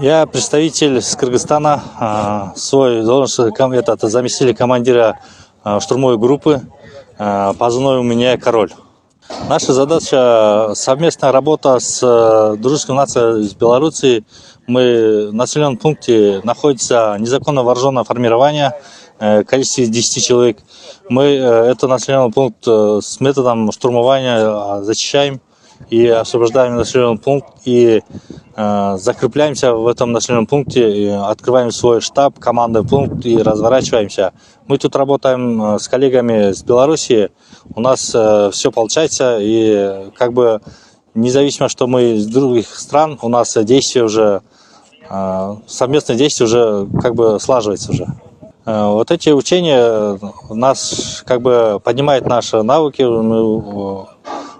Я представитель с Кыргызстана, свой должность это заместитель командира штурмовой группы, позывной у меня «Король». Наша задача — совместная работа с дружественной нацией из Беларуси. Мы в населенном пункте находится незаконно вооруженное формирование в количестве 10 человек. Мы этот населенный пункт с методом штурмования зачищаем и освобождаем населенный пункт, и закрепляемся в этом населенном пункте, и открываем свой штаб, командный пункт и разворачиваемся. Мы тут работаем с коллегами с Беларуси, у нас все получается, и как бы независимо, что мы из других стран, у нас действия уже, совместные действия уже как бы слаживаются уже. Вот эти учения нас как бы поднимают наши навыки,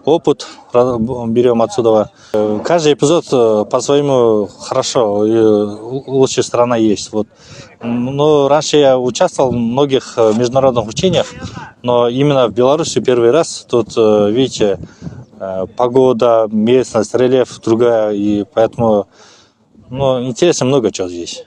опыт берем отсюда. Каждый эпизод по-своему хорошо, и лучшая сторона есть. Вот. Но раньше я участвовал в многих международных учениях, но именно в Беларуси первый раз. Тут, видите, погода, местность, рельеф другая, и поэтому интересно много чего здесь.